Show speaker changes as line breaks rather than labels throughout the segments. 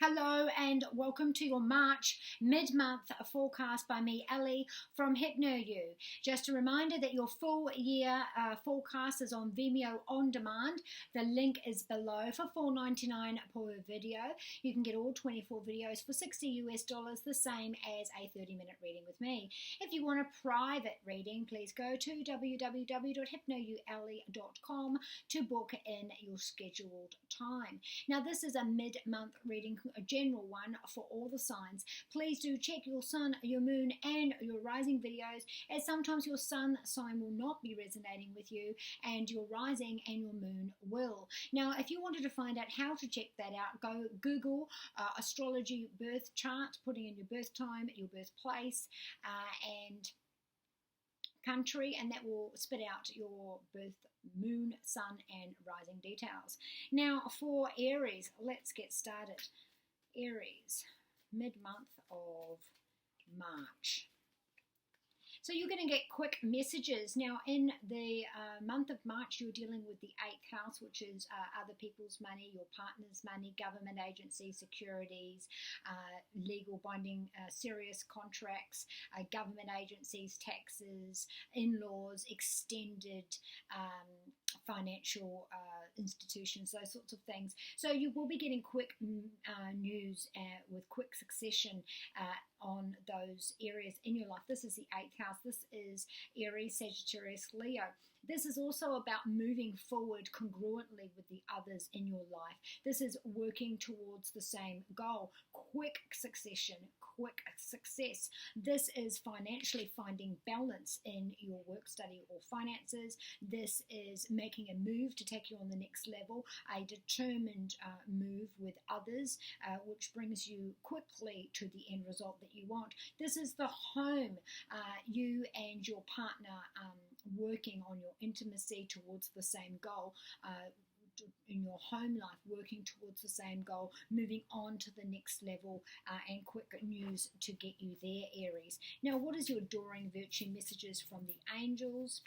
Hello and welcome to your March mid-month forecast by me, Ellie, from Hypnoyouellie. Just a reminder that your full year forecast is on Vimeo on demand. The link is below for $4.99 per video. You can get all 24 videos for $60 US, the same as a 30-minute reading with me. If you want a private reading, please go to www.hypnoyouellie.com to book in your scheduled time. Now, this is a mid-month reading, a general one for all the signs. Please do check your sun, your moon, and your rising videos, as sometimes your sun sign will not be resonating with you, and your rising and your moon will. Now, if you wanted to find out how to check that out, go Google astrology birth chart, putting in your birth time, your birthplace, and country, and that will spit out your birth moon, sun, and rising details. Now, for Aries, let's get started. Aries, mid-month of March. So you're going to get quick messages. Now, in the month of March, you're dealing with the 8th house, which is other people's money, your partner's money, government agencies, securities, legal binding, serious contracts, government agencies, taxes, in-laws, extended financial institutions, those sorts of things. So you will be getting quick news with quick succession on those areas in your life. This is the 8th house. This is Aries, Sagittarius, Leo. This is also about moving forward congruently with the others in your life. This is working towards the same goal. Quick succession, quick success. This is financially finding balance in your work, study, or finances. This is making a move to take you on the next level, a determined move with others, which brings you quickly to the end result that you want. This is the home, you and your partner working on your intimacy towards the same goal, in your home life, working towards the same goal, moving on to the next level, and quick news to get you there, Aries. Now, what is your adoring virtue messages from the angels?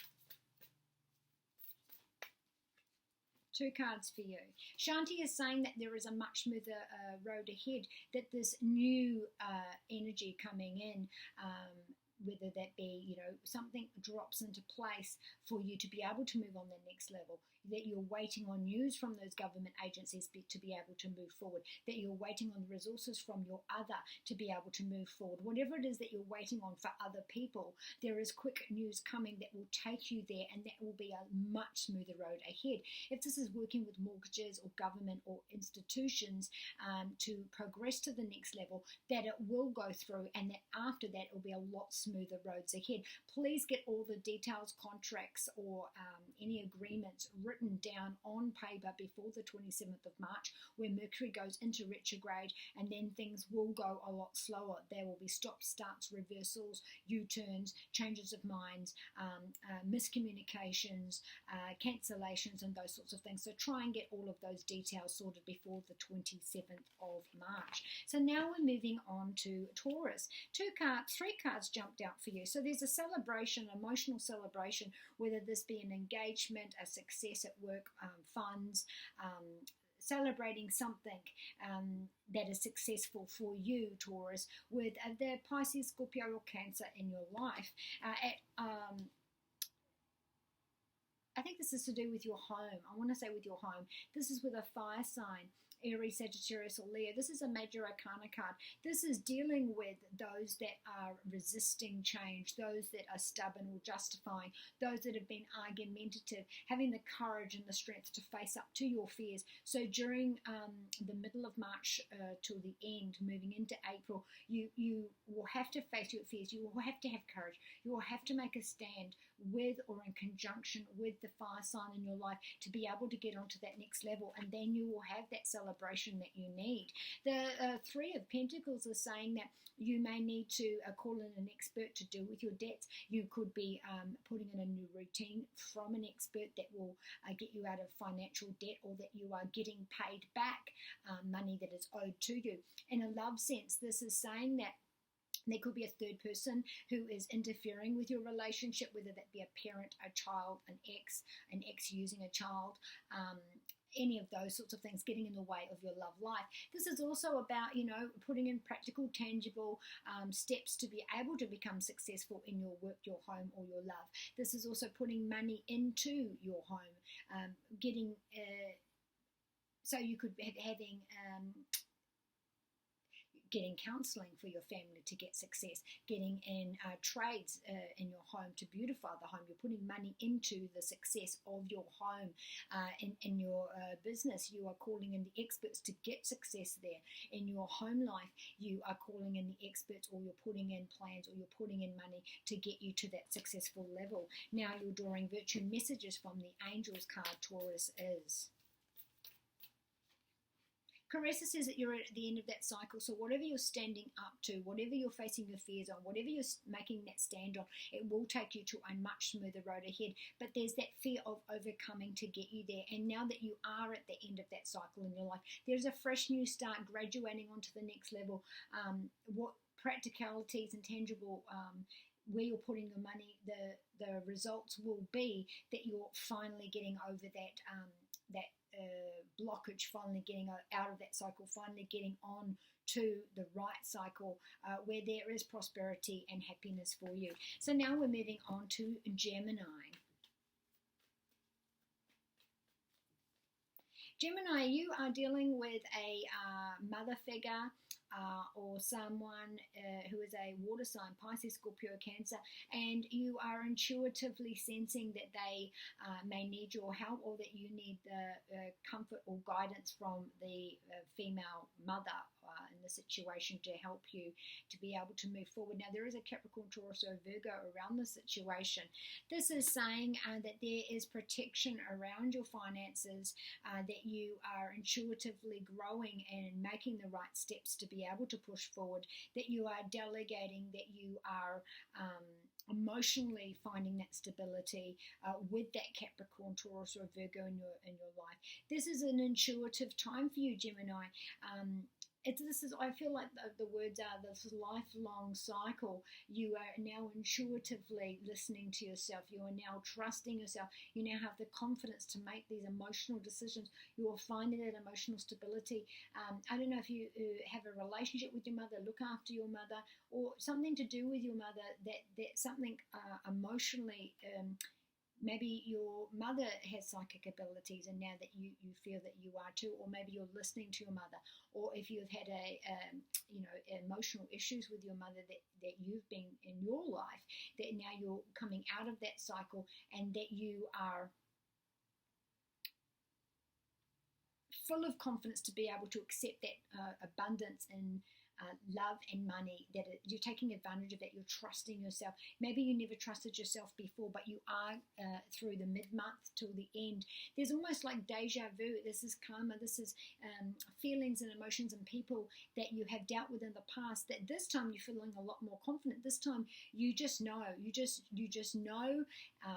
2 cards for you. Shanti is saying that there is a much smoother road ahead, that this new energy coming in, whether that be, something drops into place for you to be able to move on the next level, that you're waiting on news from those government agencies to be able to move forward, that you're waiting on the resources from your other to be able to move forward. Whatever it is that you're waiting on for other people, there is quick news coming that will take you there, and that will be a much smoother road ahead. If this is working with mortgages or government or institutions to progress to the next level, that it will go through, and that after that it will be a lot smoother roads ahead. Please get all the details, contracts, or any agreements written down on paper before the 27th of March, where Mercury goes into retrograde, and then things will go a lot slower. There will be stops, starts, reversals, U-turns, changes of minds, miscommunications, cancellations, and those sorts of things. So try and get all of those details sorted before the 27th of March. So now we're moving on to Taurus. 3 cards jumped out for you. So there's a celebration, emotional celebration, whether this be an engagement, a success at work, funds, celebrating something that is successful for you, Taurus, with the Pisces, Scorpio, or Cancer in your life. I think this is to do with your home. I want to say with your home. This is with a fire sign, Aries, Sagittarius, or Leo. This is a major arcana card. This is dealing with those that are resisting change, those that are stubborn or justifying, those that have been argumentative, having the courage and the strength to face up to your fears. So during the middle of March till the end, moving into April, you will have to face your fears. You will have to have courage. You will have to make a stand with or in conjunction with the fire sign in your life to be able to get onto that next level, and then you will have that celebration that you need. The 3 of Pentacles is saying that you may need to call in an expert to deal with your debts. You could be putting in a new routine from an expert that will get you out of financial debt, or that you are getting paid back money that is owed to you. In a love sense, this is saying that there could be a third person who is interfering with your relationship, whether that be a parent, a child, an ex using a child, any of those sorts of things getting in the way of your love life. This is also about, putting in practical, tangible steps to be able to become successful in your work, your home, or your love. This is also putting money into your home, so you could be having getting counselling for your family to get success, getting in trades in your home to beautify the home. You're putting money into the success of your home. In your business, you are calling in the experts to get success there. In your home life, you are calling in the experts, or you're putting in plans, or you're putting in money to get you to that successful level. Now you're drawing virtue messages from the Angels card. Taurus is. Caressa says that you're at the end of that cycle, so whatever you're standing up to, whatever you're facing your fears on, whatever you're making that stand on, it will take you to a much smoother road ahead. But there's that fear of overcoming to get you there. And now that you are at the end of that cycle in your life, there's a fresh new start, graduating onto the next level. What practicalities and tangible where you're putting your money, the results will be that you're finally getting over that blockage, finally getting out of that cycle, finally getting on to the right cycle where there is prosperity and happiness for you. So now we're moving on to Gemini. Gemini, you are dealing with a mother figure or someone who is a water sign, Pisces, Scorpio, Cancer, and you are intuitively sensing that they may need your help, or that you need the comfort or guidance from the female mother in the situation to help you to be able to move forward. Now, there is a Capricorn, Taurus, or Virgo around the situation. This is saying that there is protection around your finances, that you are intuitively growing and making the right steps to be able to push forward, that you are delegating, that you are emotionally finding that stability with that Capricorn, Taurus, or Virgo in your life. This is an intuitive time for you, Gemini. I feel like the words are this lifelong cycle. You are now intuitively listening to yourself. You are now trusting yourself. You now have the confidence to make these emotional decisions. You are finding that emotional stability. I don't know if you have a relationship with your mother, look after your mother, or something to do with your mother, that something emotionally maybe your mother has psychic abilities, and now that you feel that you are too, or maybe you're listening to your mother, or if you've had emotional issues with your mother that you've been in your life, that now you're coming out of that cycle, and that you are full of confidence to be able to accept that abundance and love and money, that you're taking advantage of that, you're trusting yourself. Maybe you never trusted yourself before, but you are through the mid-month till the end. There's almost like deja vu. This is karma. This is feelings and emotions and people that you have dealt with in the past, that this time you're feeling a lot more confident. This time you just know. You just know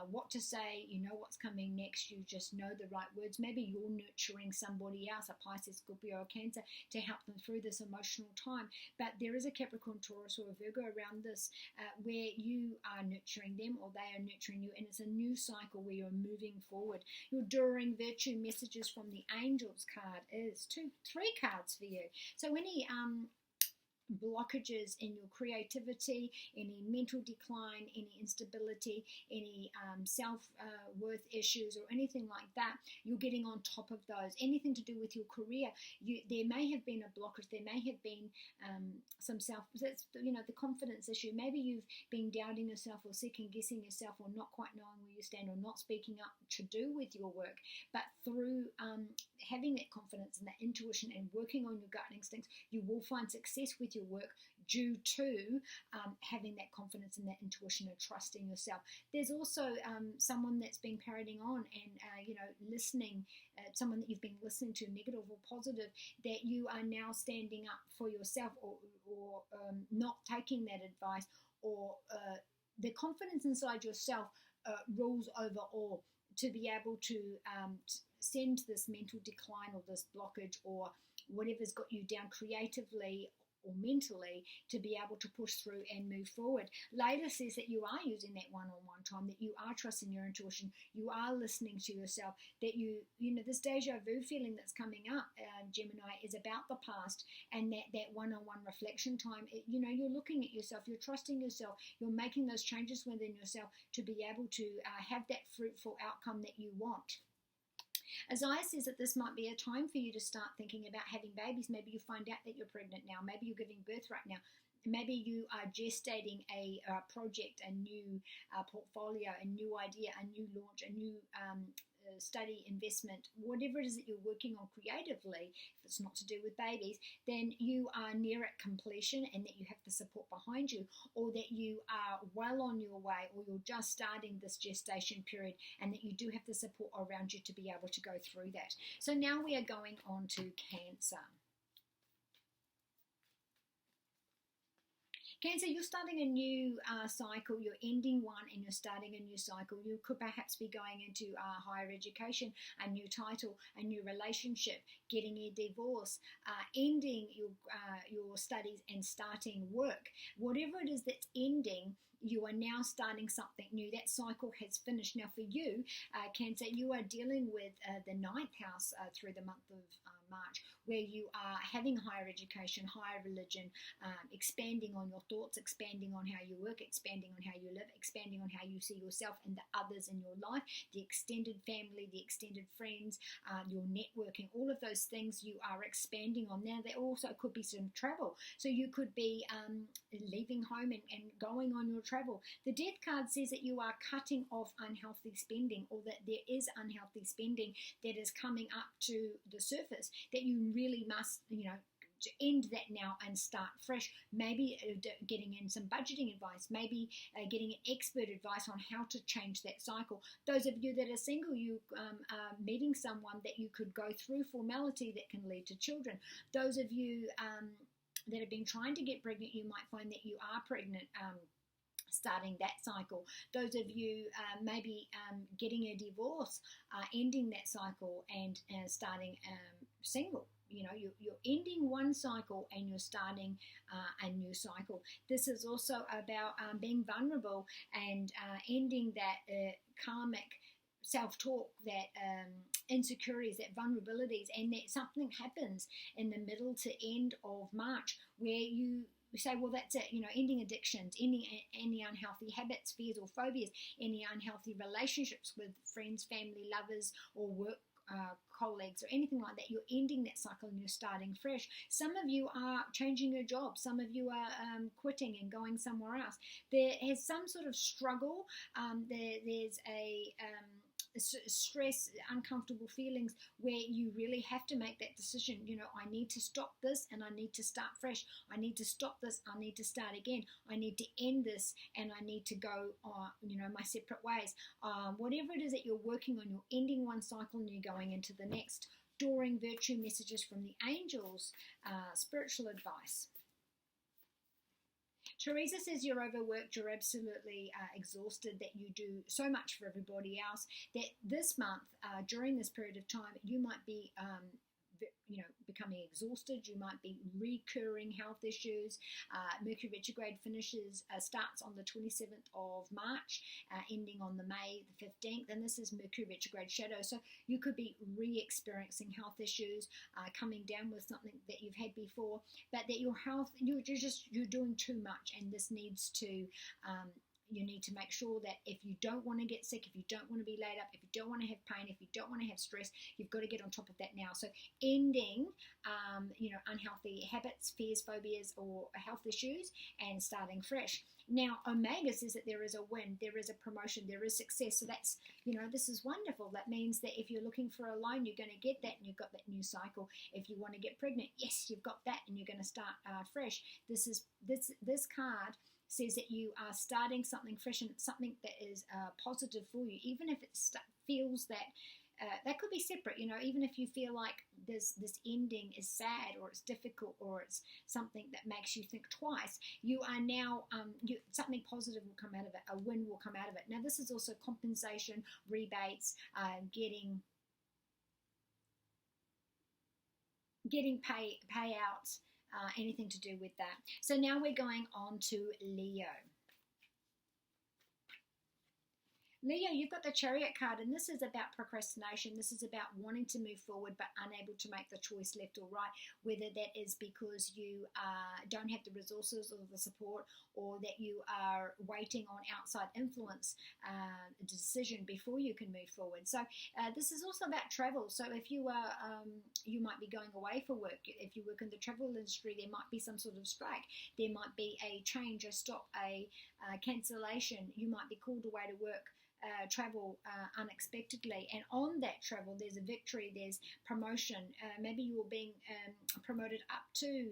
what to say. You know what's coming next. You just know the right words. Maybe you're nurturing somebody else, a Pisces, Scorpio, or Cancer, to help them through this emotional time. But there is a Capricorn, Taurus, or a Virgo around this where you are nurturing them, or they are nurturing you, and it's a new cycle where you're moving forward. Your enduring virtue messages from the Angels card is three cards for you. So any blockages in your creativity, any mental decline, any instability, any self-worth issues, or anything like that, you're getting on top of those. Anything to do with your career, there may have been a blockage, there may have been the confidence issue. Maybe you've been doubting yourself, or second-guessing yourself, or not quite knowing where you stand, or not speaking up to do with your work. But through having that confidence and that intuition and working on your gut instincts, you will find success with your work due to having that confidence and that intuition and trusting yourself. There's also someone that's been parroting on and listening, someone that you've been listening to, negative or positive, that you are now standing up for yourself, or not taking that advice, or the confidence inside yourself rules over all, to be able to send this mental decline or this blockage or whatever's got you down creatively or mentally to be able to push through and move forward. Later says that you are using that one-on-one time, that you are trusting your intuition, you are listening to yourself, that you know, this deja vu feeling that's coming up, Gemini, is about the past, and that one-on-one reflection time, you know, you're looking at yourself, you're trusting yourself, you're making those changes within yourself to be able to have that fruitful outcome that you want. Isaiah says that this might be a time for you to start thinking about having babies. Maybe you find out that you're pregnant now. Maybe you're giving birth right now. Maybe you are gestating a project, a new portfolio, a new idea, a new launch, a new study, investment, whatever it is that you're working on creatively. If it's not to do with babies, then you are near at completion, and that you have the support behind you, or that you are well on your way, or you're just starting this gestation period, and that you do have the support around you to be able to go through that. So now we are going on to Cancer. Cancer, you're starting a new cycle. You're ending one and you're starting a new cycle. You could perhaps be going into higher education, a new title, a new relationship, getting a divorce, ending your studies and starting work. Whatever it is that's ending, you are now starting something new. That cycle has finished. Now for you, Cancer, you are dealing with the 9th house through the month of March, where you are having higher education, higher religion, expanding on your thoughts, expanding on how you work, expanding on how you live, expanding on how you see yourself and the others in your life, the extended family, the extended friends, your networking, all of those things you are expanding on. Now there also could be some travel. So you could be leaving home and going on your travel. The Death card says that you are cutting off unhealthy spending, or that there is unhealthy spending that is coming up to the surface, that you really must, you know, to end that now and start fresh. Maybe getting in some budgeting advice, maybe getting an expert advice on how to change that cycle. Those of you that are single, you are meeting someone that you could go through formality that can lead to children. Those of you that have been trying to get pregnant, you might find that you are pregnant, starting that cycle. Those of you maybe getting a divorce, ending that cycle and starting single. You know, you're ending one cycle and you're starting a new cycle. This is also about being vulnerable and ending that karmic self-talk, that insecurities, that vulnerabilities, and that something happens in the middle to end of March where you say, well, that's it, you know, ending addictions, ending any unhealthy habits, fears or phobias, any unhealthy relationships with friends, family, lovers or work colleagues or anything like that. You're ending that cycle and you're starting fresh. Some of you are changing your job. Some of you are quitting and going somewhere else. There is some sort of struggle. There's a stress, uncomfortable feelings where you really have to make that decision. You know, I need to stop this and I need to start fresh. I need to stop this. I need to start again. I need to end this and I need to go, you know, my separate ways. Whatever it is that you're working on, you're ending one cycle and you're going into the next. Drawing virtue messages from the angels, spiritual advice. Teresa says you're overworked, you're absolutely exhausted, that you do so much for everybody else, that this month, during this period of time, you might be you know, becoming exhausted. You might be recurring health issues. Mercury retrograde starts on the 27th of March, ending on the May the 15th, and this is Mercury retrograde shadow. So you could be re-experiencing health issues, coming down with something that you've had before, but that your health, you're doing too much, and this needs to you need to make sure that if you don't want to get sick, if you don't want to be laid up, if you don't want to have pain, if you don't want to have stress, you've got to get on top of that now. So ending, you know, unhealthy habits, fears, phobias, or health issues, and starting fresh. Now, Omega says that there is a win, there is a promotion, there is success. So that's, you know, this is wonderful. That means that if you're looking for a loan, you're going to get that and you've got that new cycle. If you want to get pregnant, yes, you've got that and you're going to start fresh. This card says that you are starting something fresh, and it's something that is positive for you, even if it feels that that could be separate. You know, even if you feel like this ending is sad or it's difficult or it's something that makes you think twice, you are now something positive will come out of it. A win will come out of it. Now, this is also compensation, rebates, getting payouts, anything to do with that. So now we're going on to Leo. Leo, you've got the Chariot card, and this is about procrastination. This is about wanting to move forward but unable to make the choice left or right, whether that is because you don't have the resources or the support, or that you are waiting on outside influence, a decision before you can move forward. So this is also about travel. So if you are, you might be going away for work. If you work in the travel industry, there might be some sort of strike. There might be a change, a stop, a cancellation. You might be called away to work. Travel unexpectedly, and on that travel there's a victory, there's promotion, maybe you're being promoted up to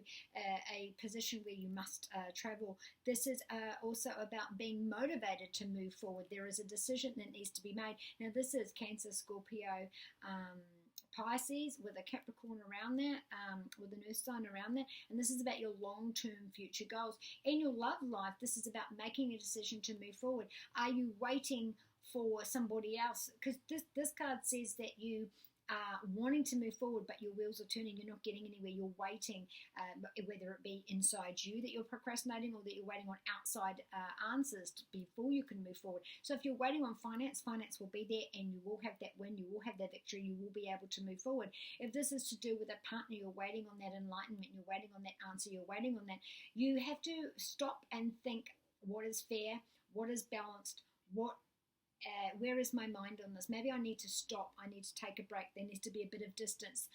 a position where you must travel. This is also about being motivated to move forward. There is a decision that needs to be made. Now this is Cancer, Scorpio, Pisces with a Capricorn around that, with an earth sign around that, and this is about your long-term future goals. In your love life, this is about making a decision to move forward. Are you waiting for somebody else? Because this card says that you are wanting to move forward, but your wheels are turning, you're not getting anywhere, you're waiting, whether it be inside you that you're procrastinating, or that you're waiting on outside answers before you can move forward. So if you're waiting on finance, finance will be there, and you will have that win, you will have that victory, you will be able to move forward. If this is to do with a partner, you're waiting on that enlightenment, you're waiting on that answer, you're waiting on that, you have to stop and think, what is fair, what is balanced, where is my mind on this? Maybe I need to stop. I need to take a break. There needs to be a bit of distance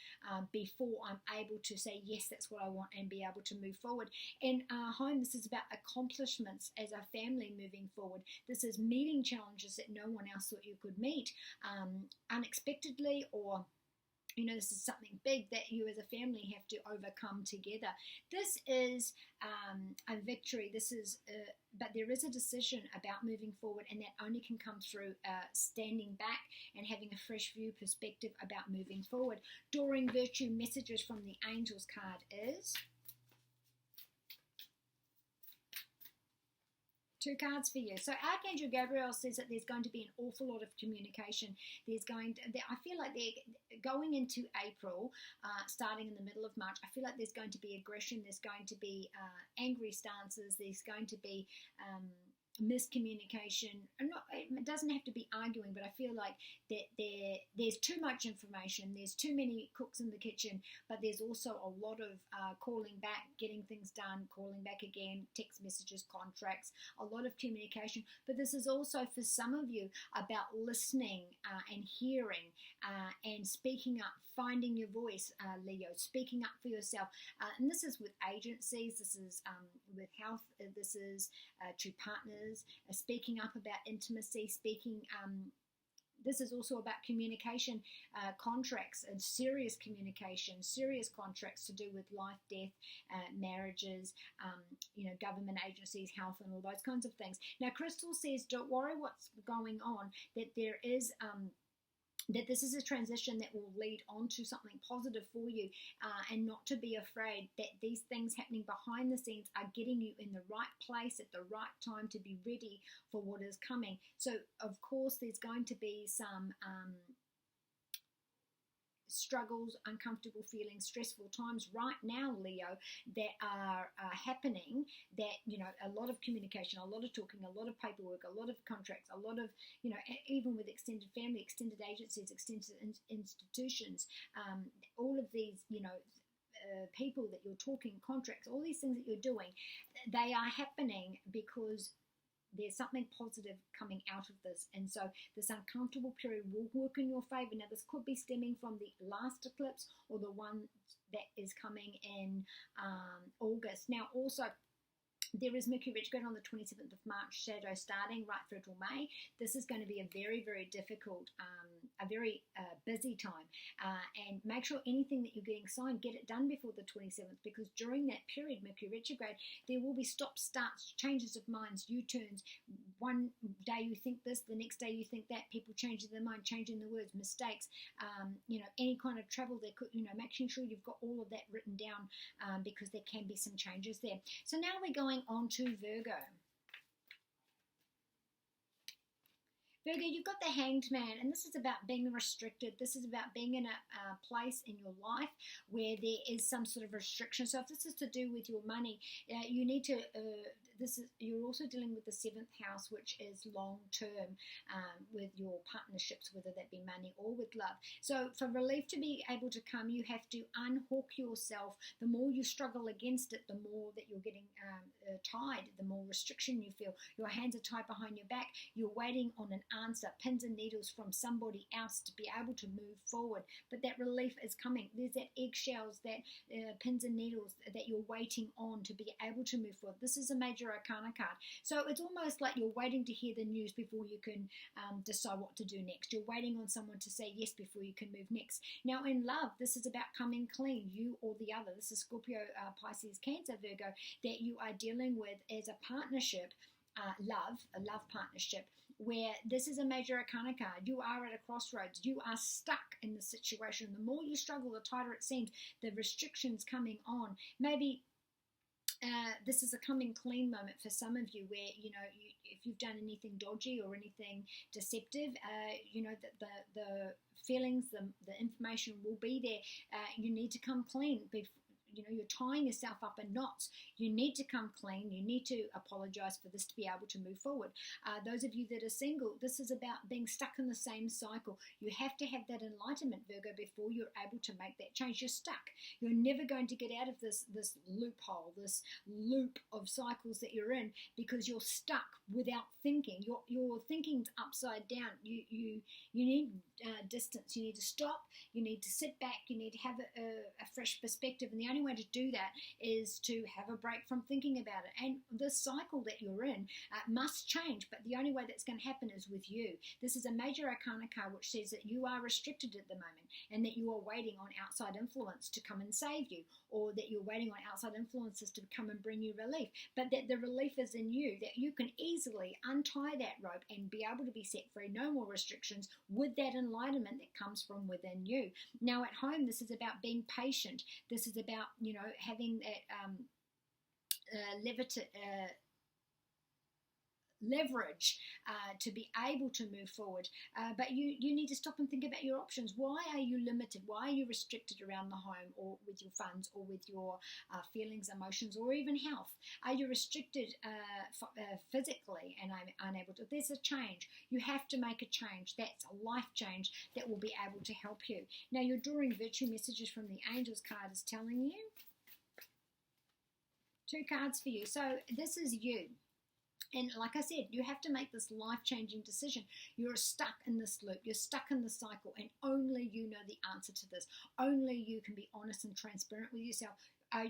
before I'm able to say, yes, that's what I want, and be able to move forward. In our home, this is about accomplishments as a family moving forward. This is meeting challenges that no one else thought you could meet unexpectedly, or this is something big that you as a family have to overcome together. This is a victory. This is, but there is a decision about moving forward, and that only can come through standing back and having a fresh view perspective about moving forward. Doreen Virtue messages from the Angels card is 2 cards for you. So Archangel Gabriel says that there's going to be an awful lot of communication. I feel like they're going into April, starting in the middle of March. I feel like there's going to be aggression. There's going to be angry stances. There's going to be miscommunication. It doesn't have to be arguing, but I feel like that there's too much information, there's too many cooks in the kitchen, but there's also a lot of calling back, getting things done, calling back again, text messages, contracts, a lot of communication. But this is also for some of you about listening and hearing and speaking up, finding your voice, Leo, speaking up for yourself. And this is with agencies, this is with health, this is to partners, speaking up about intimacy, this is also about communication, contracts, and serious communication, serious contracts to do with life, death, marriages, government agencies, health, and all those kinds of things. Now, Crystal says, don't worry what's going on, that there is that this is a transition that will lead on to something positive for you, and not to be afraid that these things happening behind the scenes are getting you in the right place at the right time to be ready for what is coming. So, of course, there's going to be some struggles, uncomfortable feelings, stressful times right now, Leo, that are happening, that, a lot of communication, a lot of talking, a lot of paperwork, a lot of contracts, a lot of, even with extended family, extended agencies, extended institutions, all of these, people that you're talking, contracts, all these things that you're doing, they are happening because there's something positive coming out of this. And so this uncomfortable period will work in your favor. Now, this could be stemming from the last eclipse or the one that is coming in August. Now, also, there is Mercury retrograde on the 27th of March, shadow starting right through till May. This is going to be a very, very difficult, a very busy time. And make sure anything that you're getting signed, get it done before the 27th, because during that period, Mercury retrograde, there will be stop starts, changes of minds, U-turns. One day you think this, the next day you think that, people changing their mind, changing the words, mistakes, any kind of travel that could, making sure you've got all of that written down, because there can be some changes there. So now we're going on to Virgo. Virgo, you've got the Hanged Man, and this is about being restricted. This is about being in a place in your life where there is some sort of restriction. So if this is to do with your money, you need to, you're also dealing with the 7th house, which is long term with your partnerships, whether that be money or with love. So for relief to be able to come, you have to unhook yourself. The more you struggle against it, the more that you're getting tied, the more restriction you feel. Your hands are tied behind your back. You're waiting on an answer, pins and needles from somebody else to be able to move forward. But that relief is coming. There's that eggshells, that pins and needles that you're waiting on to be able to move forward. This is a major arcana card. So it's almost like you're waiting to hear the news before you can decide what to do next. You're waiting on someone to say yes before you can move next. Now in love, this is about coming clean, you or the other. This is Scorpio, Pisces, Cancer, Virgo, that you are dealing with as a partnership, a love partnership, where this is a major arcana card. You are at a crossroads. You are stuck in the situation. The more you struggle, the tighter it seems. The restrictions coming on. Maybe this is a coming clean moment for some of you, where if you've done anything dodgy or anything deceptive, the feelings, the information will be there. You need to come clean. You're tying yourself up in knots. You need to come clean. You need to apologize for this to be able to move forward. Those of you that are single, this is about being stuck in the same cycle. You have to have that enlightenment, Virgo, before you're able to make that change. You're stuck. You're never going to get out of this loophole, this loop of cycles that you're in, because you're stuck without thinking. Your thinking's upside down. You need distance. You need to stop. You need to sit back. You need to have a fresh perspective. And the only way to do that is to have a break from thinking about it. And the cycle that you're in must change, but the only way that's going to happen is with you. This is a major arcana card which says that you are restricted at the moment, and that you are waiting on outside influence to come and save you, or that you're waiting on outside influences to come and bring you relief, but that the relief is in you, that you can easily untie that rope and be able to be set free. No more restrictions, with that enlightenment that comes from within you. Now at home, this is about being patient. This is about having that leverage to be able to move forward. But you need to stop and think about your options. Why are you limited? Why are you restricted around the home, or with your funds, or with your feelings, emotions, or even health? Are you restricted physically and unable to? There's a change. You have to make a change. That's a life change that will be able to help you. Now you're drawing virtue messages from the Angels card is telling you. 2 cards for you. So this is you. And like I said, you have to make this life-changing decision. You're stuck in this loop. You're stuck in the cycle, and only you know the answer to this. Only you can be honest and transparent with yourself.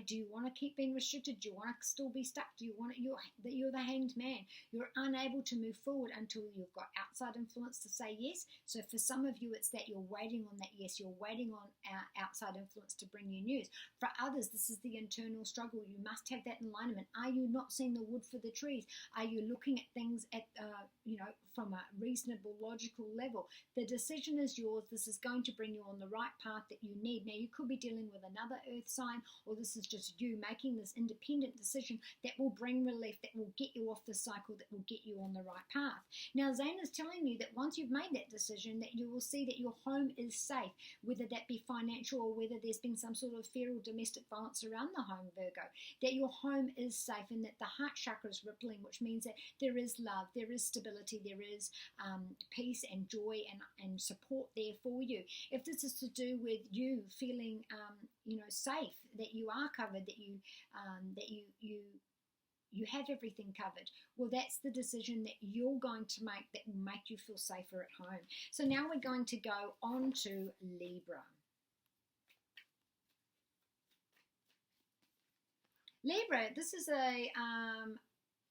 Do you want to keep being restricted? Do you want to still be stuck? Do you want you're the hanged man? You're unable to move forward until you've got outside influence to say yes. So for some of you, it's that you're waiting on that yes. You're waiting on outside influence to bring you news. For others, this is the internal struggle. You must have that alignment. Are you not seeing the wood for the trees? Are you looking at things at from a reasonable, logical level? The decision is yours. This is going to bring you on the right path that you need. Now, you could be dealing with another earth sign, or this is just you making this independent decision that will bring relief, that will get you off the cycle, that will get you on the right path. Now, Zane is telling you that once you've made that decision, that you will see that your home is safe, whether that be financial or whether there's been some sort of fear or domestic violence around the home, Virgo, that your home is safe, and that the heart chakra is rippling, which means that there is love, there is stability, there is peace and joy and support there for you. If this is to do with you feeling safe, that you are covered, that you have everything covered, well, that's the decision that you're going to make that will make you feel safer at home. So now we're going to go on to Libra. Libra, this is a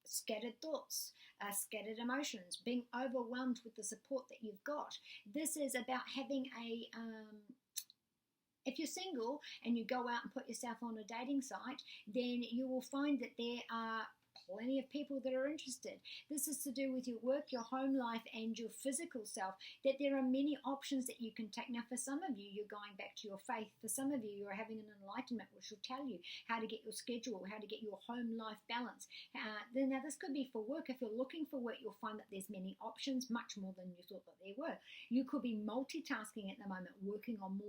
scattered thoughts, scattered emotions, being overwhelmed with the support that you've got. This is about having a if you're single and you go out and put yourself on a dating site, then you will find that there are plenty of people that are interested. This is to do with your work, your home life, and your physical self, that there are many options that you can take. Now, for some of you, you're going back to your faith. For some of you, you're having an enlightenment, which will tell you how to get your schedule, how to get your home life balance. Now, this could be for work. If you're looking for work, you'll find that there's many options, much more than you thought that there were. You could be multitasking at the moment, working on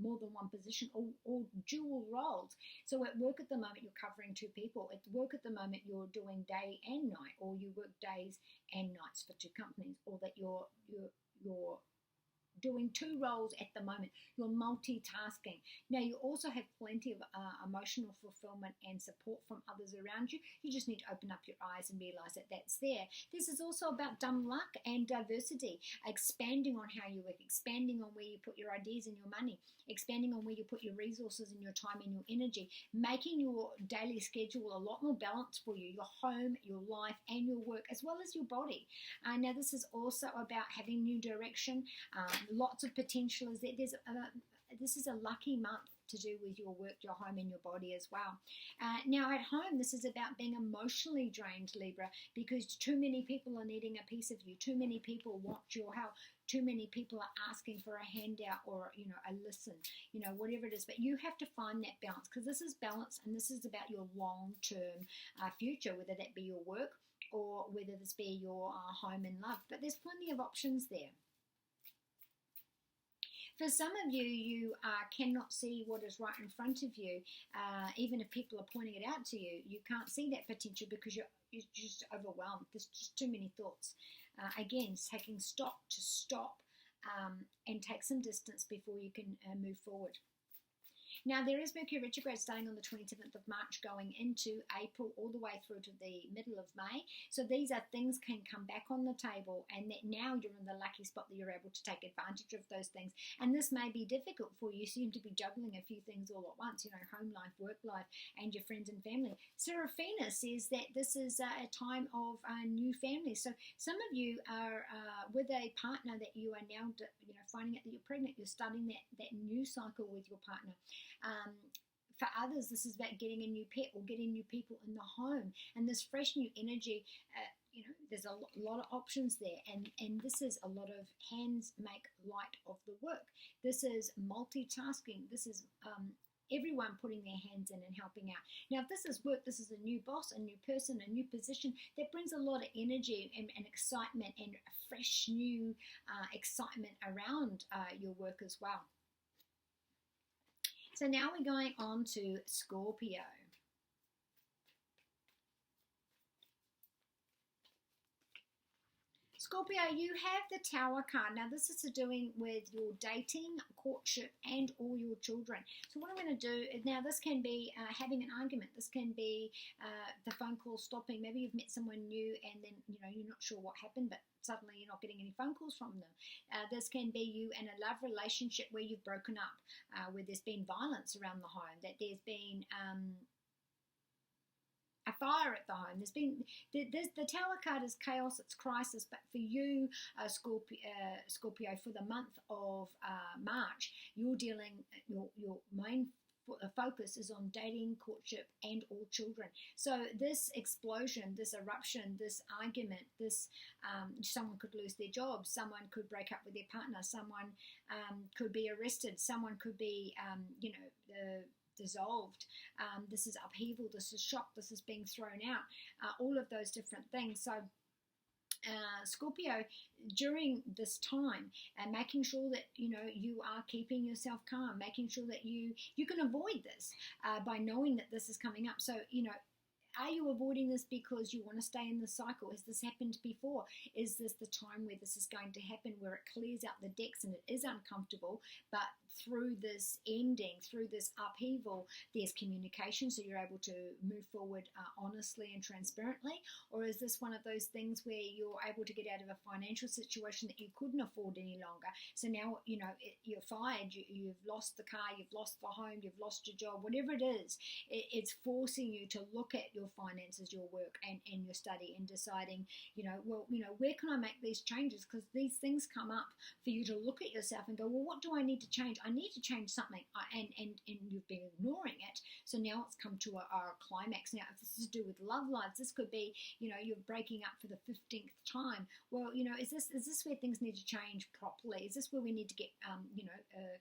more than one position, or dual roles. So at work at the moment, you're covering two people. At work at the moment, you're doing day and night, or you work days and nights for two companies, or that you're doing two roles at the moment. You're multitasking. Now, you also have plenty of emotional fulfillment and support from others around you. You just need to open up your eyes and realize that that's there. This is also about dumb luck and diversity, expanding on how you work, expanding on where you put your ideas and your money, expanding on where you put your resources and your time and your energy, making your daily schedule a lot more balanced for you, your home, your life, and your work, as well as your body. Now, this is also about having new direction. Lots of potential is there. This is a lucky month to do with your work, your home, and your body as well. Now, at home, this is about being emotionally drained, Libra, because too many people are needing a piece of you. Too many people want your help. Too many people are asking for a handout or, a listen, whatever it is. But you have to find that balance, because this is balance, and this is about your long-term future, whether that be your work or whether this be your home and love. But there's plenty of options there. For some of you, you cannot see what is right in front of you. Even if people are pointing it out to you, you can't see that potential because you're just overwhelmed. There's just too many thoughts. Again, taking stock to stop and take some distance before you can move forward. Now, there is Mercury retrograde starting on the 27th of March, going into April, all the way through to the middle of May. So these are things can come back on the table, and that now you're in the lucky spot that you're able to take advantage of those things. And this may be difficult for you. You seem to be juggling a few things all at once, home life, work life, and your friends and family. Serafina says that this is a time of new families. So some of you are with a partner that you are now, finding out that you're pregnant. You're starting that new cycle with your partner. For others, this is about getting a new pet or getting new people in the home, and this fresh new energy. There's a lot of options there, and this is a lot of hands make light of the work. This is multitasking. This is everyone putting their hands in and helping out. Now, if this is work, this is a new boss, a new person, a new position that brings a lot of energy and excitement and a fresh new excitement around your work as well. So now we're going on to Scorpio. Scorpio, you have the Tower card. Now, this is to doing with your dating, courtship, and all your children. So what I'm going to do, now this can be having an argument. This can be the phone call stopping. Maybe you've met someone new and then, you're not sure what happened, but suddenly you're not getting any phone calls from them. This can be you in a love relationship where you've broken up, where there's been violence around the home, that there's been a fire at the home. There's been the Tower card is chaos, it's crisis. But for you, Scorpio, for the month of March, you're dealing your main focus is on dating, courtship, and all children. So this explosion, this eruption, this argument, this someone could lose their job, someone could break up with their partner, someone could be arrested, someone could be, dissolved. This is upheaval, this is shock, this is being thrown out, all of those different things. So Scorpio, during this time, and making sure that you are keeping yourself calm, making sure that you can avoid this by knowing that this is coming up. So are you avoiding this because you want to stay in the cycle? Has this happened before? Is this the time where this is going to happen, where it clears out the decks and it is uncomfortable, but through this ending, through this upheaval, there's communication, so you're able to move forward honestly and transparently? Or is this one of those things where you're able to get out of a financial situation that you couldn't afford any longer? So now, you're fired, you've lost the car, you've lost the home, you've lost your job, whatever it is, it's forcing you to look at your your finances, your work, and your study, and deciding, where can I make these changes? Because these things come up for you to look at yourself and go, well, what do I need to change? I need to change something, and you've been ignoring it. So now it's come to a climax. Now, if this is to do with love lives, this could be, you're breaking up for the 15th time. Well, is this where things need to change properly? Is this where we need to get,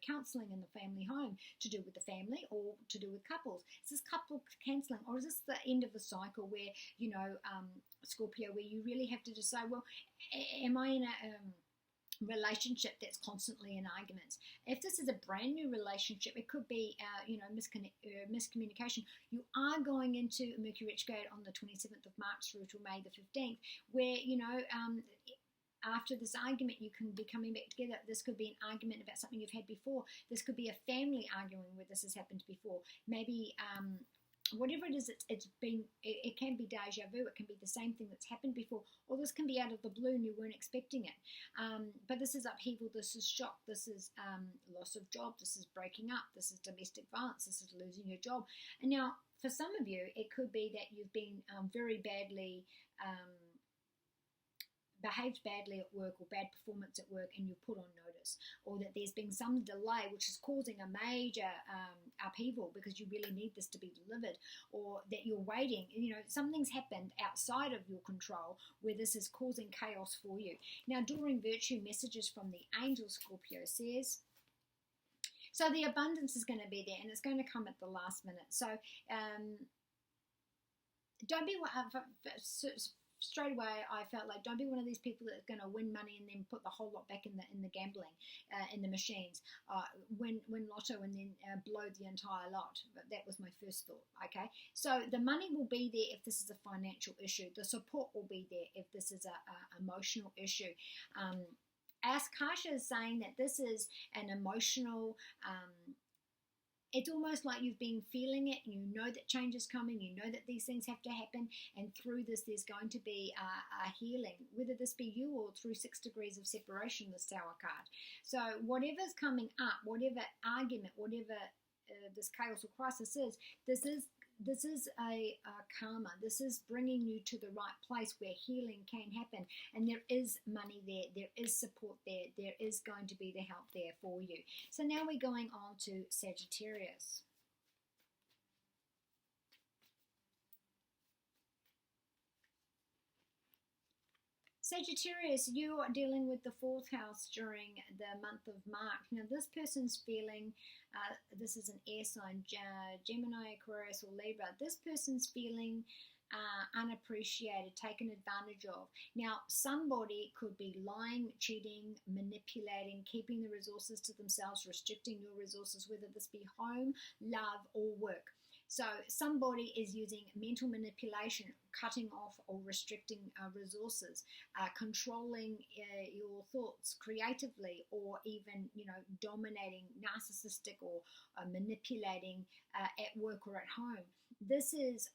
counselling in the family home to do with the family or to do with couples? Is this couple cancelling, or is this the end of the cycle where, Scorpio, where you really have to decide, well, am I in a relationship that's constantly in arguments? If this is a brand new relationship, it could be miscommunication. You are going into Mercury retrograde on the 27th of March through to May the 15th, where after this argument, you can be coming back together. This could be an argument about something you've had before. This could be a family arguing where this has happened before. Maybe whatever it is, it can be deja vu. It can be the same thing that's happened before, or this can be out of the blue and you weren't expecting it. But this is upheaval. This is shock. This is loss of job. This is breaking up. This is domestic violence. This is losing your job. And now, for some of you, it could be that you've been very badly behaved badly at work, or bad performance at work, and you're put on notice, or that there's been some delay which is causing a major upheaval because you really need this to be delivered, or that you're waiting, something's happened outside of your control where this is causing chaos for you. Now, during virtue messages from the angel, Scorpio says, so the abundance is going to be there, and it's going to come at the last minute. So don't be straight away, I felt like, don't be one of these people that's going to win money and then put the whole lot back in the gambling, in the machines, win lotto and then blow the entire lot. But that was my first thought. Okay, so the money will be there if this is a financial issue. The support will be there if this is a emotional issue. Akasha is saying that this is an emotional. It's almost like you've been feeling it, and you know that change is coming, you know that these things have to happen, and through this there's going to be a healing, whether this be you or through 6 degrees of separation, the Tower card. So whatever's coming up, whatever argument, whatever this chaos or crisis is, this is a karma. This is bringing you to the right place where healing can happen, and there is money there, there is support there, there is going to be the help there for you. So now we're going on to Sagittarius. Sagittarius, you are dealing with the 4th house during the month of March. Now, this person's feeling, this is an air sign, Gemini, Aquarius, or Libra. This person's feeling unappreciated, taken advantage of. Now, somebody could be lying, cheating, manipulating, keeping the resources to themselves, restricting your resources, whether this be home, love, or work. So somebody is using mental manipulation, cutting off or restricting resources, controlling your thoughts creatively, or even, dominating, narcissistic, or manipulating at work or at home. This is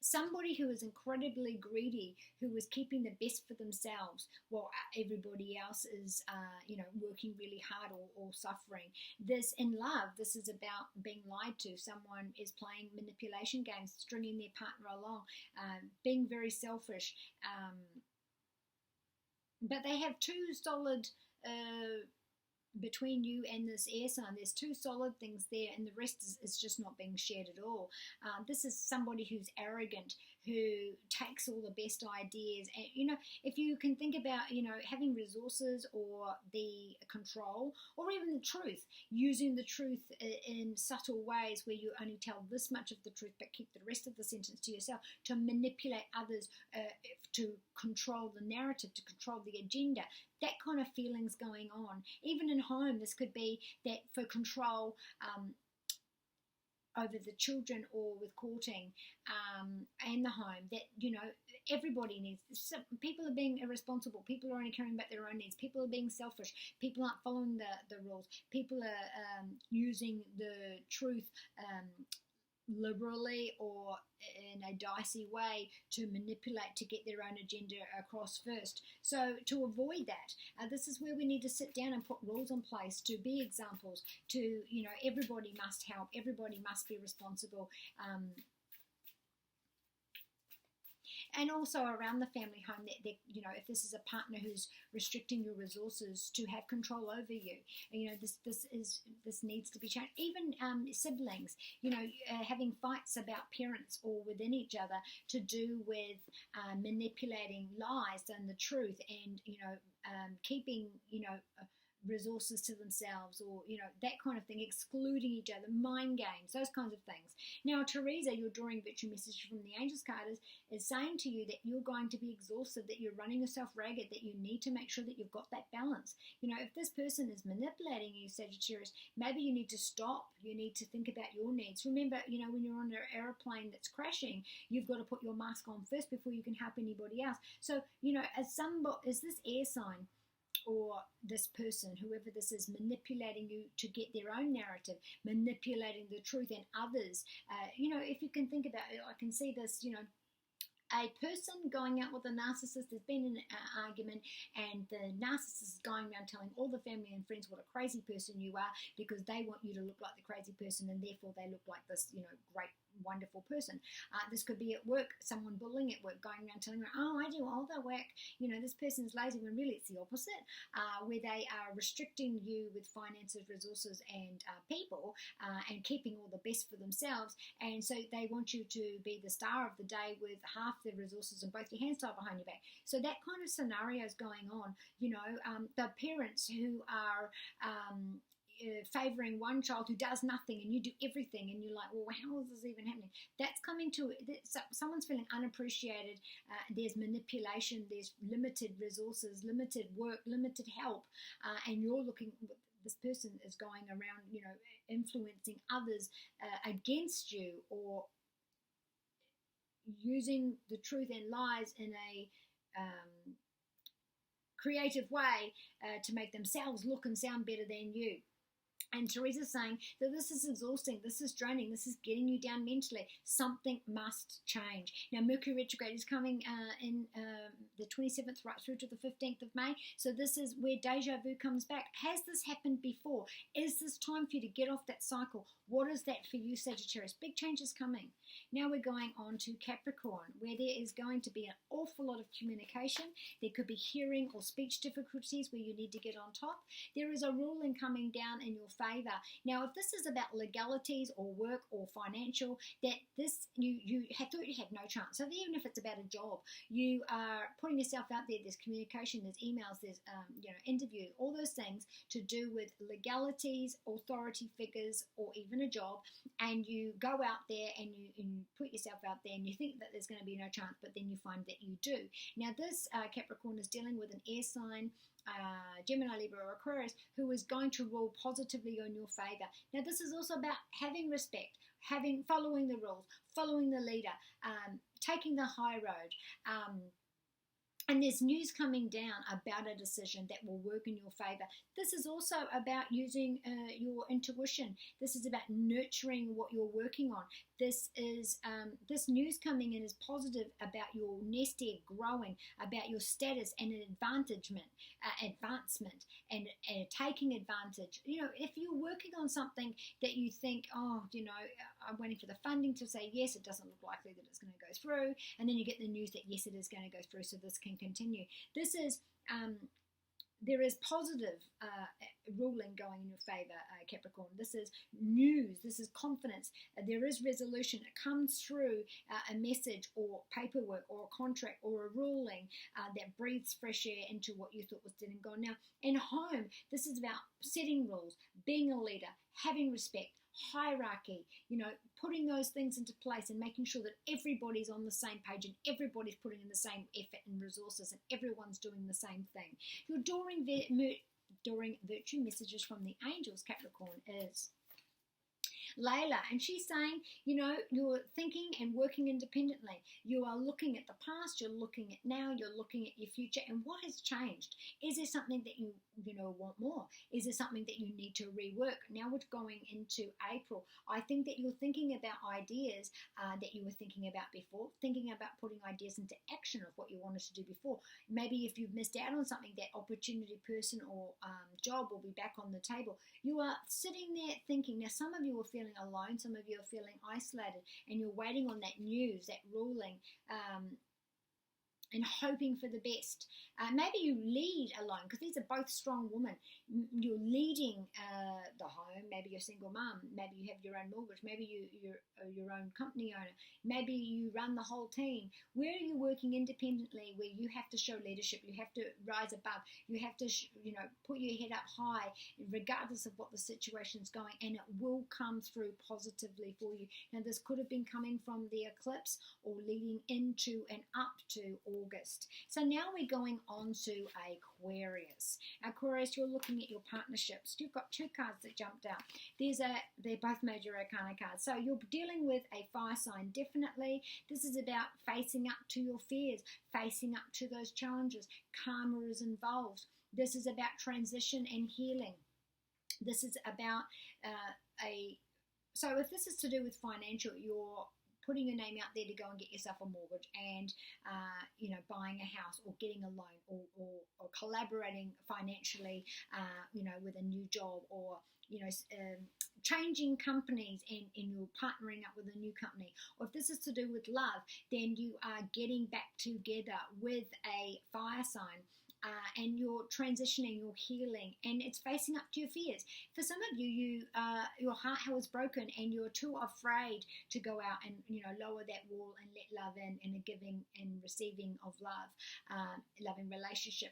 somebody who is incredibly greedy, who is keeping the best for themselves while everybody else is, working really hard or suffering. This, in love, this is about being lied to. Someone is playing manipulation games, stringing their partner along, being very selfish. But they have 2 solid between you and this air sign, there's 2 solid things there, and the rest is just not being shared at all. This is somebody who's arrogant, who takes all the best ideas, and if you can think about having resources or the control or even the truth, using the truth in subtle ways where you only tell this much of the truth but keep the rest of the sentence to yourself, to manipulate others, to control the narrative, to control the agenda. That kind of feelings going on. Even in home, this could be that for control over the children, or with courting and the home, that everybody needs. People are being irresponsible. People are only caring about their own needs. People are being selfish. People aren't following the rules. People are using the truth liberally or in a dicey way to manipulate to get their own agenda across first. So to avoid that, this is where we need to sit down and put rules in place to be examples, to, you know, everybody must help, everybody must be responsible. And also around the family home, that you know, if this is a partner who's restricting your resources, to have control over you. You know, this needs to be changed. Even siblings, you know, having fights about parents or within each other to do with manipulating lies and the truth, and, you know, keeping, you know, resources to themselves, or, you know, that kind of thing, excluding each other, mind games, those kinds of things. Now, Teresa, your Drawing Virtue message from the Angels card is saying to you that you're going to be exhausted, that you're running yourself ragged, that you need to make sure that you've got that balance. You know, if this person is manipulating you, Sagittarius, maybe you need to stop. You need to think about your needs. Remember, you know, when you're on an aeroplane that's crashing, you've got to put your mask on first before you can help anybody else. So, you know, as this air sign, or this person, whoever this is, manipulating you to get their own narrative, manipulating the truth and others. You know, if you can think about it, I can see this, you know, a person going out with a narcissist. There's been an argument, and the narcissist is going around telling all the family and friends what a crazy person you are, because they want you to look like the crazy person, and therefore they look like this, you know, great, wonderful person. This could be at work, someone bullying at work, going around telling her, oh, I do all the work, you know, this person's lazy, when really it's the opposite, where they are restricting you with finances, resources, and people, and keeping all the best for themselves. And so they want you to be the star of the day with half the resources and both your hands tied behind your back. So that kind of scenario is going on. You know, the parents who are favouring one child who does nothing, and you do everything, and you're like, well, how is this even happening? That's coming to, someone's feeling unappreciated. There's manipulation, there's limited resources, limited work, limited help, and you're looking, this person is going around, you know, influencing others against you, or using the truth and lies in a creative way to make themselves look and sound better than you. And Teresa's saying that this is exhausting, this is draining, this is getting you down mentally. Something must change. Now, Mercury retrograde is coming in the 27th right through to the 15th of May. So this is where deja vu comes back. Has this happened before? Is this time for you to get off that cycle? What is that for you, Sagittarius? Big changes coming. Now we're going on to Capricorn, where there is going to be an awful lot of communication. There could be hearing or speech difficulties where you need to get on top. There is a ruling coming down in your favor. Now, if this is about legalities or work or financial, that this you thought you had no chance. So even if it's about a job, you are putting yourself out there. There's communication, there's emails, there's you know, interviews, all those things to do with legalities, authority figures, or even a job. And you go out there and you put yourself out there, and you think that there's going to be no chance, but then you find that you do. Now, this Capricorn is dealing with an air sign, Gemini, Libra, or Aquarius, who is going to rule positively on your favor. Now, this is also about having respect, following the rules, following the leader, taking the high road. And there's news coming down about a decision that will work in your favor. This is also about using your intuition. This is about nurturing what you're working on. This is this news coming in is positive about your nest egg growing, about your status and advancement, and taking advantage. You know, if you're working on something that you think, oh, you know, I'm waiting for the funding to say yes, it doesn't look likely that it's going to go through, and then you get the news that yes, it is going to go through, so this can continue. This is there is positive ruling going in your favor, Capricorn. This is news. This is confidence. There is resolution. It comes through a message or paperwork or a contract or a ruling that breathes fresh air into what you thought was dead and gone. Now, in home, this is about setting rules, being a leader, having respect, hierarchy, you know, putting those things into place and making sure that everybody's on the same page and everybody's putting in the same effort and resources and everyone's doing the same thing. Your Drawing Virtue messages from the angels, Capricorn, is Layla, and she's saying, you know, you're thinking and working independently. You are looking at the past, you're looking at now, you're looking at your future, and what has changed? Is there something that you want more? Is there something that you need to rework? Now we're going into April. I think that you're thinking about ideas that you were thinking about before, thinking about putting ideas into action of what you wanted to do before. Maybe if you've missed out on something, that opportunity, person, or job will be back on the table. You are sitting there thinking. Now, some of you are feeling alone, some of you are feeling isolated, and you're waiting on that news, that ruling, and hoping for the best. Maybe you lead alone, because these are both strong women. You're leading the home. Maybe you're a single mum. Maybe you have your own mortgage. Maybe you're your own company owner. Maybe you run the whole team. Where are you working independently, where you have to show leadership, you have to rise above, you have to put your head up high, regardless of what the situation's going, and it will come through positively for you. Now, this could have been coming from the eclipse or leading into and up to August. So now we're going on to Aquarius. Aquarius, you're looking at your partnerships. You've got two cards that jumped out. They're both major arcana cards. So you're dealing with a fire sign, definitely. This is about facing up to your fears, facing up to those challenges. Karma is involved. This is about transition and healing. This is about so if this is to do with financial, you're putting your name out there to go and get yourself a mortgage, and buying a house, or getting a loan, or collaborating financially, with a new job, or changing companies, and you're partnering up with a new company. Or if this is to do with love, then you are getting back together with a fire sign. And you're transitioning, you're healing, and it's facing up to your fears. For some of you, your heart was broken, and you're too afraid to go out and lower that wall and let love in, and a giving and receiving of love, loving relationship.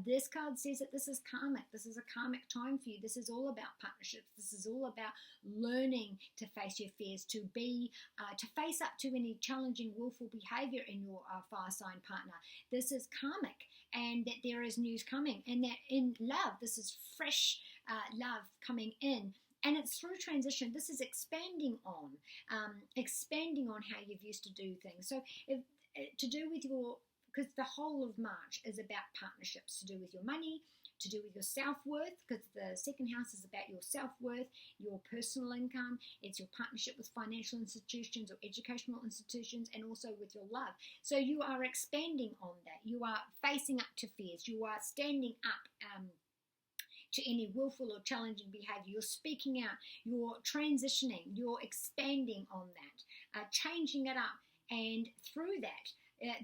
This card says that this is karmic. This is a karmic time for you. This is all about partnerships. This is all about learning to face your fears, to face up to any challenging, willful behavior in your fire sign partner. This is karmic, and that there is news coming, and that in love, this is fresh love coming in. And it's through transition. This is expanding on how you've used to do things. So to do with because the whole of March is about partnerships, to do with your money, to do with your self-worth, because the second house is about your self-worth, your personal income. It's your partnership with financial institutions or educational institutions, and also with your love. So you are expanding on that. You are facing up to fears. You are standing up to any willful or challenging behavior. You're speaking out. You're transitioning. You're expanding on that, changing it up. And through that,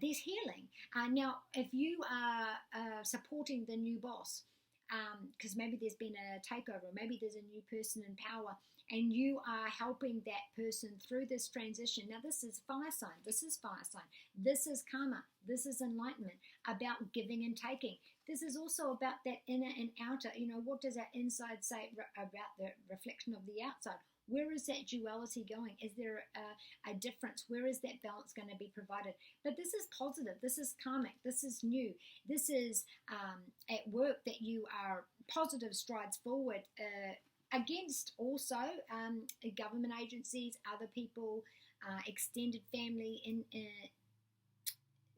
there's healing. Now, if you are supporting the new boss, because maybe there's been a takeover, maybe there's a new person in power, and you are helping that person through this transition. Now, this is fire sign. This is fire sign. This is karma. This is enlightenment, about giving and taking. This is also about that inner and outer. What does our inside say about the reflection of the outside? Where is that duality going? Is there a difference? Where is that balance going to be provided? But this is positive. This is karmic. This is new. This is at work, that you are positive strides forward against also government agencies, other people, extended family. In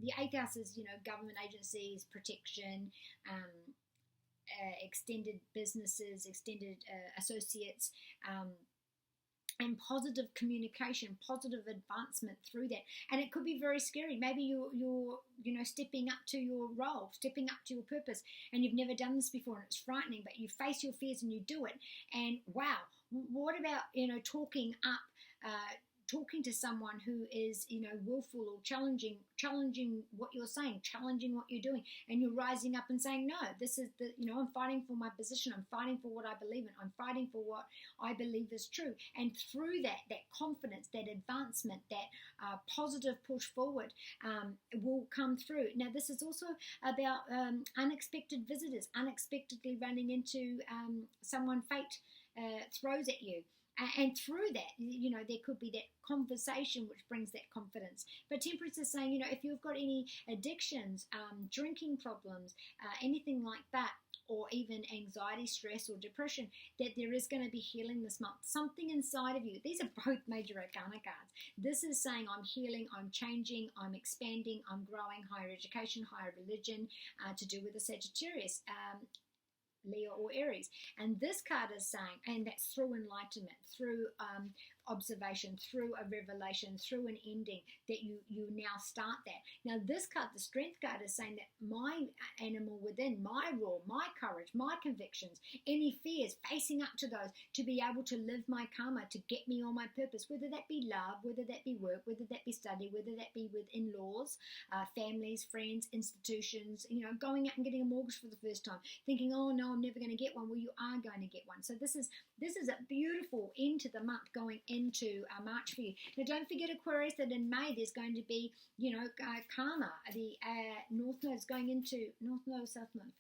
the 8th house is, government agencies, protection, extended businesses, extended associates, and positive communication, positive advancement through that. And it could be very scary. Maybe you're stepping up to your role, stepping up to your purpose, and you've never done this before, and it's frightening, but you face your fears and you do it. And wow, what about, talking to someone who is, willful or challenging what you're saying, challenging what you're doing, and you're rising up and saying, no, this is I'm fighting for my position, I'm fighting for what I believe in, I'm fighting for what I believe is true. And through that confidence, that advancement, that positive push forward will come through. Now, this is also about unexpected visitors, unexpectedly running into someone fate throws at you. And through that, there could be that conversation which brings that confidence. But Temperance is saying, if you've got any addictions, drinking problems, anything like that, or even anxiety, stress, or depression, that there is going to be healing this month. Something inside of you. These are both major arcana cards. This is saying I'm healing, I'm changing, I'm expanding, I'm growing, higher education, higher religion, to do with the Sagittarius, Leo or Aries. And this card is saying, and that's through enlightenment, through observation, through a revelation, through an ending, that you now start that. Now this card, the strength card, is saying that my animal within, my raw, my courage, my convictions, any fears, facing up to those, to be able to live my karma, to get me on my purpose, whether that be love, whether that be work, whether that be study, whether that be with in-laws, families, friends, institutions, going out and getting a mortgage for the first time, thinking, oh no, I'm never going to get one. Well, you are going to get one. So this is a beautiful end to the month, going into March for you. Now don't forget, Aquarius, that in May there's going to be, karma. The North Node is going into, North Node, South Node,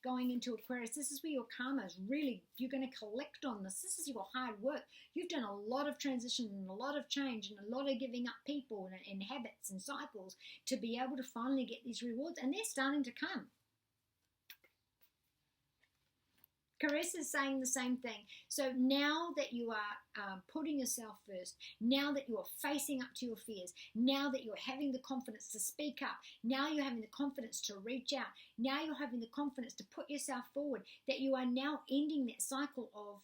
going into Aquarius. This is where your karma is really, you're going to collect on this. This is your hard work. You've done a lot of transition and a lot of change and a lot of giving up people and habits and cycles to be able to finally get these rewards, and they're starting to come. Caress is saying the same thing. So now that you are putting yourself first, now that you are facing up to your fears, now that you're having the confidence to speak up, now you're having the confidence to reach out, now you're having the confidence to put yourself forward, that you are now ending that cycle of,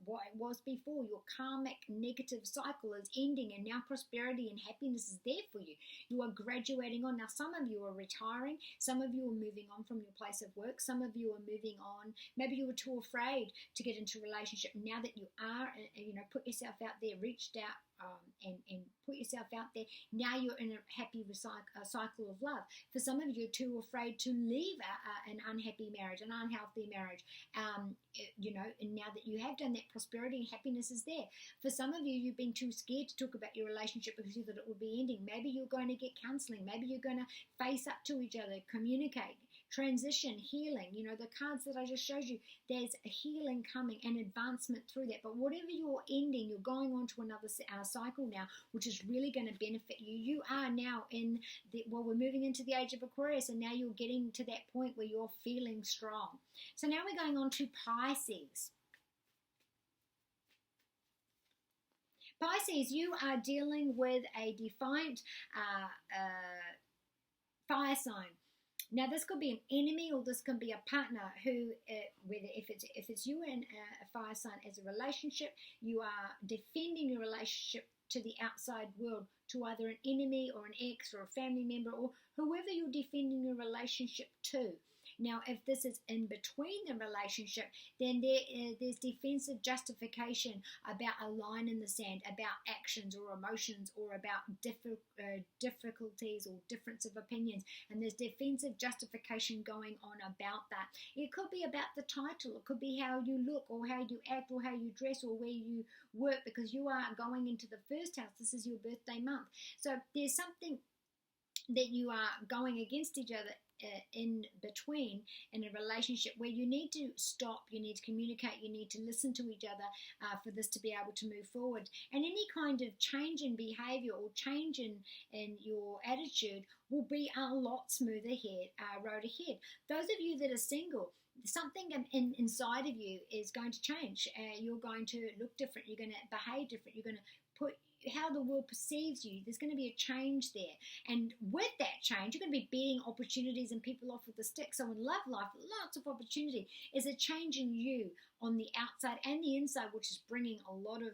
what it was before. Your karmic negative cycle is ending, and now prosperity and happiness is there for you. You are graduating on. Now some of you are retiring, some of you are moving on from your place of work, some of you are moving on. Maybe you were too afraid to get into a relationship. Now that you are, put yourself out there, reached out, and put yourself out there, now you're in a happy cycle of love. For some of you, are too afraid to leave an unhappy marriage, an unhealthy marriage, and now that you have done that, prosperity and happiness is there. For some of you, you've been too scared to talk about your relationship because you thought it would be ending. Maybe you're going to get counseling. Maybe you're going to face up to each other, communicate, transition, healing. The cards that I just showed you, there's a healing coming and advancement through that. But whatever you're ending, you're going on to another cycle now, which is really going to benefit you. You are now we're moving into the age of Aquarius, and now you're getting to that point where you're feeling strong. So now we're going on to Pisces. Pisces, you are dealing with a defiant fire sign. Now this could be an enemy, or this can be a partner who, whether if it's you and a fire sign as a relationship, you are defending your relationship to the outside world, to either an enemy or an ex or a family member or whoever you're defending your relationship to. Now, if this is in between the relationship, then there's defensive justification about a line in the sand, about actions or emotions, or about difficulties or difference of opinions. And there's defensive justification going on about that. It could be about the title. It could be how you look, or how you act, or how you dress, or where you work, because you are going into the first house. This is your birthday month. So there's something that you are going against each other in between in a relationship, where you need to stop, you need to communicate, you need to listen to each other for this to be able to move forward. And any kind of change in behavior or change in your attitude will be a lot smoother road ahead. Those of you that are single, something inside of you is going to change. You're going to look different, you're going to behave different, you're going to put how the world perceives you. There's going to be a change there, and with that change, you're going to be beating opportunities and people off with a stick. So in love life, lots of opportunity. Is a change in you on the outside and the inside, which is bringing a lot of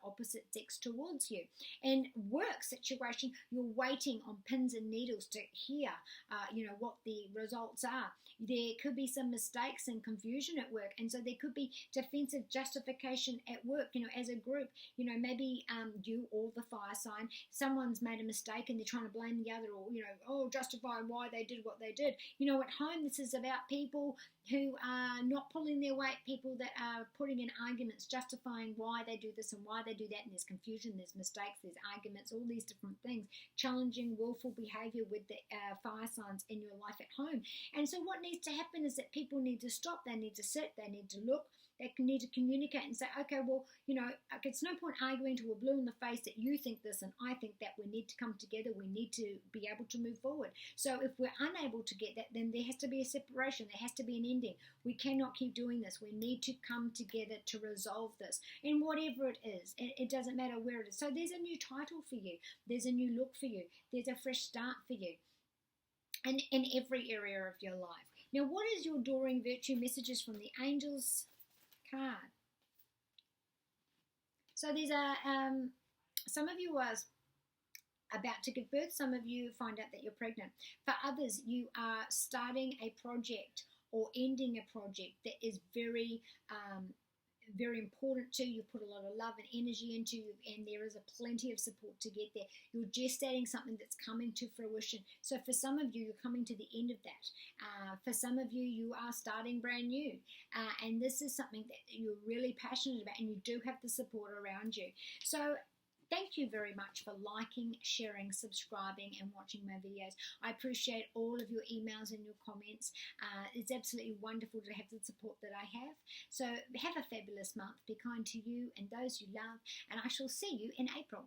opposite sex towards you. And work situation, you're waiting on pins and needles to hear what the results are. There could be some mistakes and confusion at work, and so there could be defensive justification at work. As a group, maybe you or the fire sign, someone's made a mistake and they're trying to blame the other, or justify why they did what they did. At home, this is about people who are not pulling their weight, people that are putting in arguments, justifying why they do this and why they do that, and there's confusion, there's mistakes, there's arguments, all these different things, challenging willful behavior with the fire signs in your life at home. And so what needs to happen is that people need to stop, they need to sit, they need to look, They need to communicate and say, okay, well, you know, it's no point arguing to a blue in the face that you think this and I think that. We need to come together. We need to be able to move forward. So if we're unable to get that, then there has to be a separation. There has to be an ending. We cannot keep doing this. We need to come together to resolve this. And whatever it is, it doesn't matter where it is. So there's a new title for you. There's a new look for you. There's a fresh start for you. And in every area of your life. Now, what is your adoring virtue messages from the angels card? So these are, some of you are about to give birth. Some of you find out that you're pregnant. For others, you are starting a project or ending a project that is very, very important to you. Put a lot of love and energy into, and there is a plenty of support to get there. You're gestating something that's coming to fruition. So for some of you, you're coming to the end of that. For some of you, you are starting brand new, and this is something that you're really passionate about, and you do have the support around you. So thank you very much for liking, sharing, subscribing, and watching my videos. I appreciate all of your emails and your comments. It's absolutely wonderful to have the support that I have. So have a fabulous month. Be kind to you and those you love, and I shall see you in April.